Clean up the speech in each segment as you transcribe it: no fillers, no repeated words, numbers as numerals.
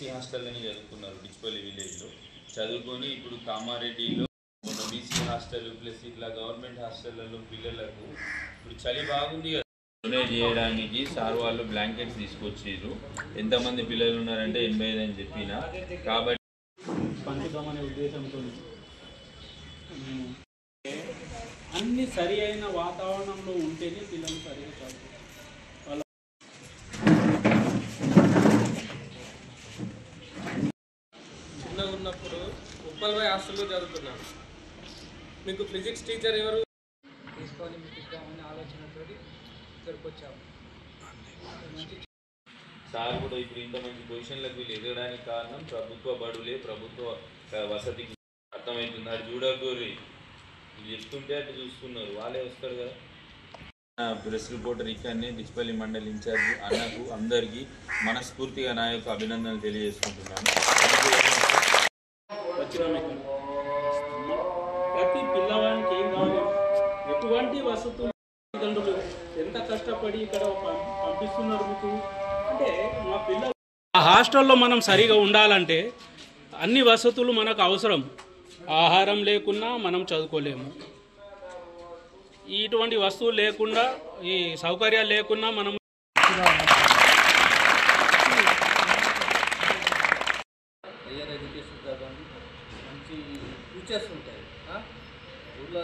ST హాస్టల్లోనే చదువుకున్నారు డిచ్పల్లి విలేజ్లో. చదువుకొని ఇప్పుడు కామారెడ్డిలో ఒక బీసీ హాస్టల్ ప్లస్ ఇట్లా గవర్నమెంట్ హాస్టళ్లలో పిల్లలకు ఇప్పుడు చలి బాగుంది కదా, డొనేట్ చేయడానికి సార్ వాళ్ళు బ్లాంకెట్స్ తీసుకొచ్చారు. ఎంతమంది పిల్లలు ఉన్నారంటే 85 అని చెప్పిన. కాబట్టి పంచుదామనే ఉద్దేశంతో అన్ని సరి అయిన వాతావరణంలో ఉంటేనే పిల్లలు సరిగా చదువుతారు. చిన్నగా ఉన్నప్పుడు ఉప్పల్బాయ్ హాస్టల్లో చదువుతున్నాను. మీకు ఫిజిక్స్ టీచర్ ఎవరు? తీసుకొని మీకు ఇద్దామని ఆలోచనతో ఇక్కడికి వచ్చాము. సార్ కూడా ఇప్పుడు ఇంత మంచి పొజిషన్లకు వీళ్ళు ఎదగడానికి కారణం ప్రభుత్వ బడులే, ప్రభుత్వ వసతికి. అర్థమవుతుంది. చూడకూరి చెప్తుంటే అటు చూసుకున్నారు, వాళ్ళే వస్తారు కదా. ప్రెస్ రిపోర్టర్ ఇక్కడనే డిచ్పల్లి మండలి ఇన్ఛార్జ్ అన్నకు అందరికీ మనస్ఫూర్తిగా నా యొక్క అభినందనలు తెలియజేసుకుంటున్నాను. ప్రతి పిల్లవానికి ఏం కావాలి, ఎటువంటి వసతులు తల్లిదండ్రులు ఎంత కష్టపడి ఇక్కడ పంపిస్తున్నారు మీకు అంటే, మా పిల్లలు ఆ హాస్టల్లో మనం సరిగా ఉండాలంటే అన్ని వసతులు మనకు అవసరం. ఆహారం లేకున్నా మనం చదువుకోలేము. ఇటువంటి వస్తువులు లేకుండా, ఈ సౌకర్యాలు లేకున్నా మనం హయ్యర్ ఎడ్యుకేషన్ చదవండి, మంచి ఫ్యూచర్స్ ఉంటాయి. ఊళ్ళో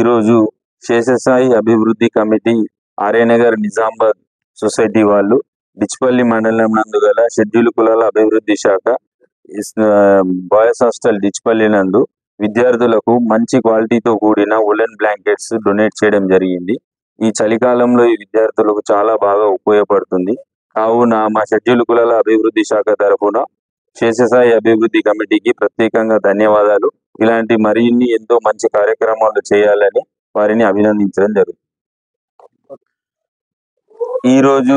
ఈరోజు శేషసాయి అభివృద్ధి కమిటీ ఆర్యనగర్ నిజామాబాద్ సొసైటీ వాళ్ళు డిచ్పల్లి మండలం నందు గల షెడ్యూల్ కులాల అభివృద్ధి శాఖ బాయ్స్ హాస్టల్ డిచ్పల్లి నందు విద్యార్థులకు మంచి క్వాలిటీతో కూడిన వులెన్ బ్లాంకెట్స్ డొనేట్ చేయడం జరిగింది. ఈ చలికాలంలో ఈ విద్యార్థులకు చాలా బాగా ఉపయోగపడుతుంది. కావున మా షెడ్యూల్ కులాల అభివృద్ధి శాఖ తరఫున శేషసాయి అభివృద్ధి కమిటీకి ప్రత్యేకంగా ధన్యవాదాలు. ఇలాంటి మరిన్ని ఎంతో మంచి కార్యక్రమాలు చేయాలని వారిని అభినందించడం జరుగుతుంది. ఈరోజు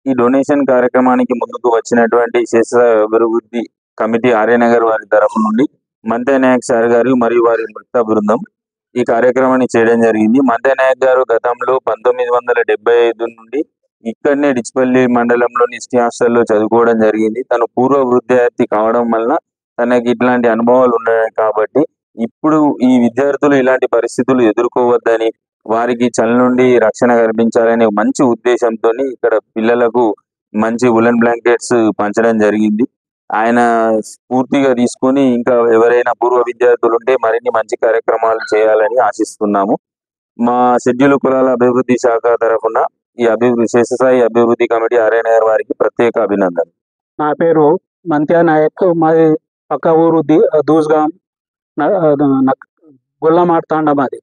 ఈ డొనేషన్ కార్యక్రమానికి ముందుకు వచ్చినటువంటి శేషసాయి అభివృద్ధి కమిటీ ఆర్యనగర్ వారి తరఫు నుండి మంతే నాయక్ సార్ గారు మరియు వారి వృత్త బృందం ఈ కార్యక్రమాన్ని చేయడం జరిగింది. మంతే నాయక్ గారు గతంలో 1975 నుండి ఇక్కడనే డిచ్పల్లి మండలంలోని ఎస్టీ హాస్టల్లో చదువుకోవడం జరిగింది. తను పూర్వ విద్యార్థి కావడం వలన తనకి ఇట్లాంటి అనుభవాలు ఉన్నాయి. కాబట్టి ఇప్పుడు ఈ విద్యార్థులు ఇలాంటి పరిస్థితులు ఎదుర్కోవద్దని, వారికి చలి నుండి రక్షణ కల్పించాలనే మంచి ఉద్దేశంతో ఇక్కడ పిల్లలకు మంచి వులెన్ బ్లాంకెట్స్ పంచడం జరిగింది. ఆయన స్ఫూర్తిగా తీసుకొని ఇంకా ఎవరైనా పూర్వ విద్యార్థులు ఉంటే మరిన్ని మంచి కార్యక్రమాలు చేయాలని ఆశిస్తున్నాము. మా షెడ్యూల్ కులాల అభివృద్ధి శాఖ తరఫున ఈ శేషసాయి అభివృద్ధి కమిటీ ఆర్యనగర్ వారికి ప్రత్యేక అభినందనలు. నా పేరు మంత్యా నాయక్, మాది పక్క ఊరు దూస్గాం. గుల్లమార్తాండ మాది.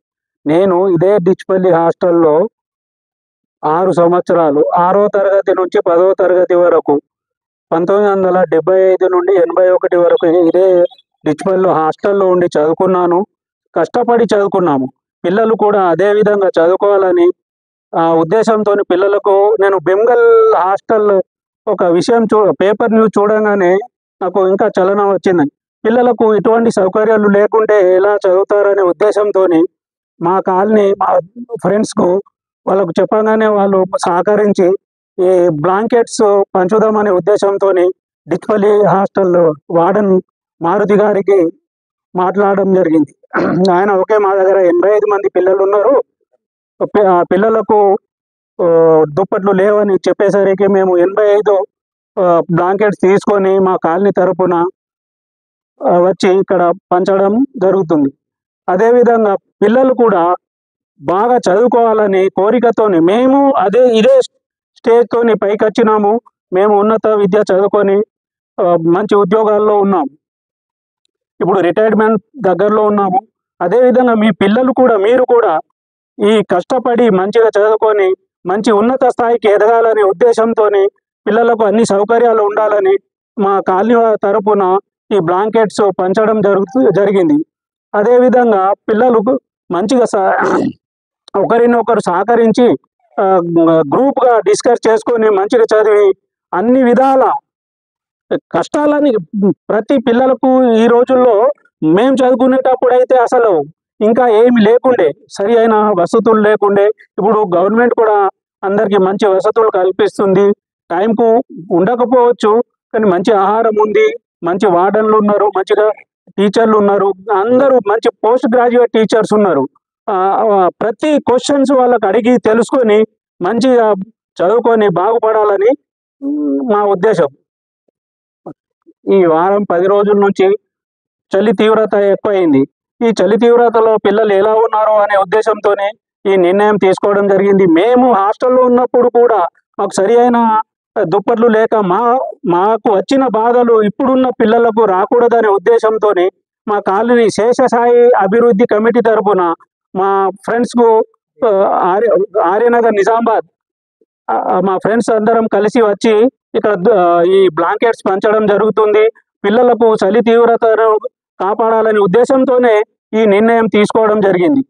నేను ఇదే డిచ్పల్లి హాస్టల్లో 6 సంవత్సరాలు 6వ తరగతి నుంచి 10వ తరగతి వరకు 1975 నుండి 81 వరకు ఇదే డిచ్పల్లి హాస్టల్లో ఉండి చదువుకున్నాను. కష్టపడి చదువుకున్నాము. పిల్లలు కూడా అదే విధంగా చదువుకోవాలని ఉద్దేశంతో పిల్లలకు నేను బెంగల్ హాస్టల్ ఒక విషయం పేపర్ న్యూస్ చూడగానే నాకు ఇంకా చలనం వచ్చింది. పిల్లలకు ఇటువంటి సౌకర్యాలు లేకుంటే ఎలా చదువుతారనే ఉద్దేశంతో మా కాలనీ మా ఫ్రెండ్స్కు వాళ్ళకు చెప్పగానే వాళ్ళు సహకరించి ఈ బ్లాంకెట్స్ పంచుదామనే ఉద్దేశంతో డిచ్పల్లి హాస్టల్ వార్డెన్ మారుతి గారికి మాట్లాడడం జరిగింది. ఆయన ఓకే, మా దగ్గర 85 మంది పిల్లలు ఉన్నారు, పిల్లలకు దుప్పట్లు లేవని చెప్పేసరికి మేము 85 బ్లాంకెట్స్ తీసుకొని మా కాలనీ తరపున వచ్చి ఇక్కడ పంచడం జరుగుతుంది. అదేవిధంగా పిల్లలు కూడా బాగా చదువుకోవాలని కోరికతోని మేము ఇదే స్టేజ్తోని పైకి వచ్చినాము. మేము ఉన్నత విద్య చదువుకొని మంచి ఉద్యోగాల్లో ఉన్నాము. ఇప్పుడు రిటైర్మెంట్ దగ్గరలో ఉన్నాము. అదేవిధంగా మీ పిల్లలు కూడా మీరు కూడా ఈ కష్టపడి మంచిగా చదువుకొని మంచి ఉన్నత స్థాయికి ఎదగాలనే ఉద్దేశంతో పిల్లలకు అన్ని సౌకర్యాలు ఉండాలని మా కాలనీ తరపున ఈ బ్లాంకెట్స్ పంచడం జరిగింది. అదేవిధంగా పిల్లలకు మంచిగా ఒకరినొకరు సహకరించి గ్రూప్గా డిస్కస్ చేసుకొని మంచిగా చదివి అన్ని విధాల కష్టాలని ప్రతి పిల్లలకు ఈ రోజుల్లో మేము చదువుకునేటప్పుడు అయితే అసలు ఇంకా ఏమి లేకుండే, సరి అయిన వసతులు లేకుండే. ఇప్పుడు గవర్నమెంట్ కూడా అందరికీ మంచి వసతులు కల్పిస్తుంది. టైంకు ఉండకపోవచ్చు కానీ మంచి ఆహారం ఉంది, మంచి వార్డన్లు ఉన్నారు, మంచిగా టీచర్లు ఉన్నారు, అందరూ మంచి పోస్ట్ గ్రాడ్యుయేట్ టీచర్స్ ఉన్నారు. ప్రతి క్వశ్చన్స్ వాళ్ళకి అడిగి తెలుసుకొని మంచిగా చదువుకొని బాగుపడాలని మా ఉద్దేశం. ఈ వారం 10 రోజుల నుంచి చలి తీవ్రత ఎక్కువైంది. ఈ చలి తీవ్రతలో పిల్లలు ఎలా ఉన్నారో అనే ఉద్దేశంతోనే ఈ నిర్ణయం తీసుకోవడం జరిగింది. మేము హాస్టల్లో ఉన్నప్పుడు కూడా మాకు సరి అయిన దుప్పట్లు లేక మాకు వచ్చిన బాధలు ఇప్పుడున్న పిల్లలకు రాకూడదనే ఉద్దేశంతో మా కాలనీ శేషసాయి అభివృద్ధి కమిటీ తరపున మా ఫ్రెండ్స్కు ఆర్యనగర్ నిజామాబాద్ మా ఫ్రెండ్స్ అందరం కలిసి వచ్చి ఇక్కడ ఈ బ్లాంకెట్స్ పంచడం జరుగుతుంది. పిల్లలకు చలి తీవ్రతను కాపాడాలనే ఉద్దేశంతోనే ఈ నిర్ణయం తీసుకోవడం జరిగింది.